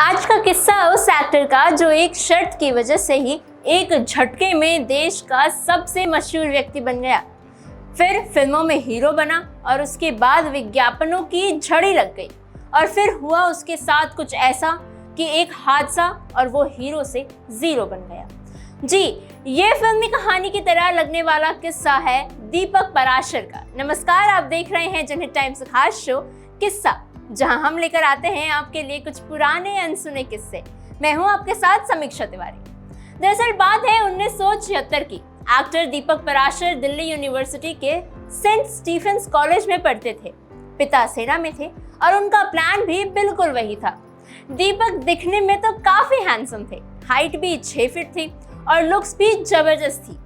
आज का किस्सा उस एक्टर का जो एक शर्त की वजह से ही एक झटके में देश का सबसे मशहूर व्यक्ति बन गया। फिर फिल्मों में हीरो बना और उसके बाद विज्ञापनों की झड़ी लग गई और फिर हुआ उसके साथ कुछ ऐसा कि एक हादसा और वो हीरो से जीरो बन गया। जी, ये फिल्मी कहानी की तरह लगने वाला किस्सा है दीपक पराशर का। नमस्कार, आप देख रहे हैं जनहित टाइम्स खास शो किस्सा, जहां हम लेकर आते हैं आपके लिए कुछ पुराने अनसुने किस्से। मैं हूं आपके साथ समीक्षा तिवारी। दरअसल बात है 1976 की। एक्टर दीपक पराशर दिल्ली यूनिवर्सिटी के सेंट स्टीफेंस कॉलेज में पढ़ते थे। पिता सेना में थे और उनका प्लान भी बिल्कुल वही था। दीपक दिखने में तो काफी हैंडसम थे, हाइट भी 6 फीट थी और लुक्स भी जबरदस्त थी।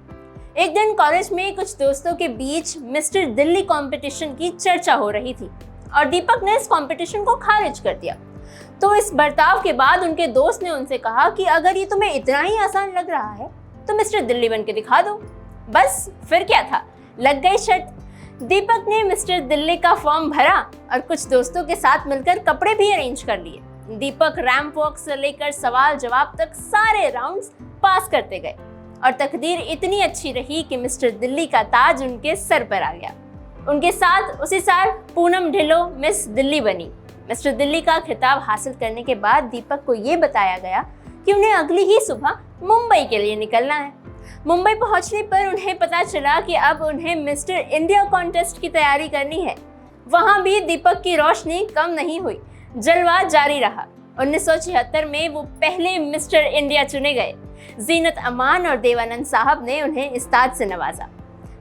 एक दिन कॉलेज में कुछ दोस्तों के बीच मिस्टर दिल्ली कंपटीशन की चर्चा हो रही थी और दीपक ने इस कंपटीशन को खारिज कर दिया। तो इस बर्ताव के बाद उनके दोस्त ने उनसे कहा कि अगर ये तुम्हें इतना ही आसान लग रहा है तो मिस्टर दिल्ली बन के दिखा दो। बस फिर क्या था, लग गई शर्त। दीपक ने मिस्टर दिल्ली का फॉर्म भरा और कुछ दोस्तों के साथ मिलकर कपड़े भी अरेंज कर लिए। दीपक रैंप वॉक से लेकर सवाल जवाब तक सारे राउंड्स पास करते गए और तकदीर इतनी अच्छी रही कि मिस्टर दिल्ली का ताज उनके सर पर आ गया। उनके साथ उसी साल पूनम ढिल्लों मिस दिल्ली बनी। मिस्टर दिल्ली का खिताब हासिल करने के बाद दीपक को ये बताया गया कि उन्हें अगली ही सुबह मुंबई के लिए निकलना है। मुंबई पहुंचने पर उन्हें पता चला कि अब उन्हें मिस्टर इंडिया कॉन्टेस्ट की तैयारी करनी है। वहां भी दीपक की रोशनी कम नहीं हुई, जलवा जारी रहा। 1976 में वो पहले मिस्टर इंडिया चुने गए। जीनत अमान और देवानंद साहब ने उन्हें इस ताज से नवाजा।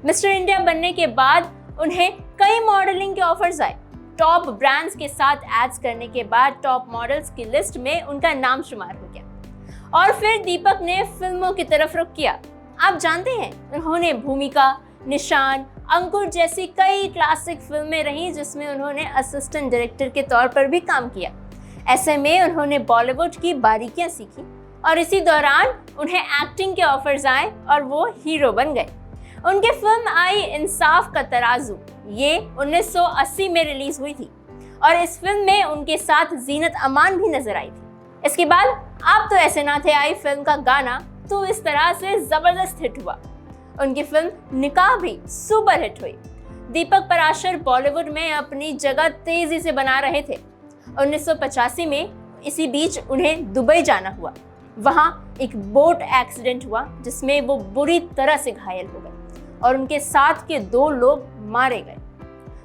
मिस्टर इंडिया बनने के बाद उन्हें कई मॉडलिंग के ऑफर्स आए। टॉप ब्रांड्स के साथ एड्स करने के बाद टॉप मॉडल्स की लिस्ट में उनका नाम शुमार हो गया और फिर दीपक ने फिल्मों की तरफ रुख किया। आप जानते हैं, उन्होंने भूमिका, निशान, अंकुर जैसी कई क्लासिक फिल्में रही जिसमें उन्होंने असिस्टेंट डायरेक्टर के तौर पर भी काम किया। ऐसे में उन्होंने बॉलीवुड की बारीकियां सीखी और इसी दौरान उन्हें एक्टिंग के ऑफर्स आए और वो हीरो बन गए। उनकी फिल्म आई इंसाफ का तराजू, ये 1980 में रिलीज हुई थी और इस फिल्म में उनके साथ जीनत अमान भी नजर आई थी। इसके बाद आप तो ऐसे ना थे आई फिल्म का गाना तो इस तरह से जबरदस्त हिट हुआ। उनकी फिल्म निकाह भी सुपर हिट हुई। दीपक पराशर बॉलीवुड में अपनी जगह तेजी से बना रहे थे। 1985 में इसी बीच उन्हें दुबई जाना हुआ। वहां एक बोट एक्सीडेंट हुआ जिसमें वो बुरी तरह से घायल हो गए और उनके साथ के 2 लोग मारे गए।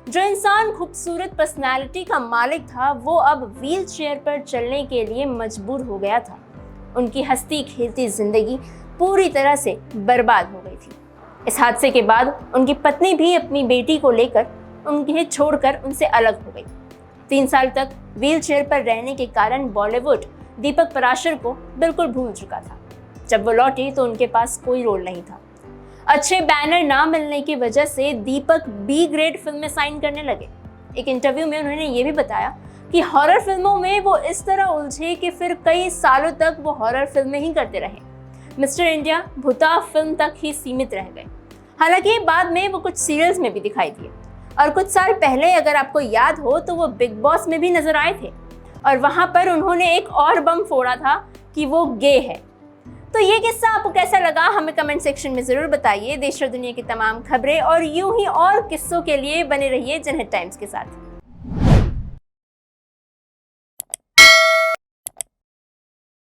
जो इंसान खूबसूरत पर्सनालिटी का मालिक था वो अब व्हील चेयर पर चलने के लिए मजबूर हो गया था। उनकी हंसती खेलती जिंदगी पूरी तरह से बर्बाद हो गई थी। इस हादसे के बाद उनकी पत्नी भी अपनी बेटी को लेकर उन्हें छोड़कर उनसे अलग हो गई। 3 साल तक व्हील चेयर पर रहने के कारण बॉलीवुड दीपक पराशर को बिल्कुल भूल चुका था। जब वो लौटे तो उनके पास कोई रोल नहीं था। अच्छे बैनर ना मिलने की वजह से दीपक बी ग्रेड फिल्म में साइन करने लगे। एक इंटरव्यू में उन्होंने ये भी बताया कि हॉरर फिल्मों में वो इस तरह उलझे कि फिर कई सालों तक वो हॉरर फिल्में ही करते रहे। मिस्टर इंडिया भूता फिल्म तक ही सीमित रह गए। हालांकि बाद में वो कुछ सीरियल्स में भी दिखाई दिए और कुछ साल पहले अगर आपको याद हो तो वो बिग बॉस में भी नजर आए थे और वहां पर उन्होंने एक और बम फोड़ा था कि वो गे है। तो ये किस्सा आपको कैसा लगा हमें कमेंट सेक्शन में जरूर बताइए। देश और दुनिया की तमाम खबरें और यूं ही और किस्सों के लिए बने रहिए जनहित टाइम्स के साथ।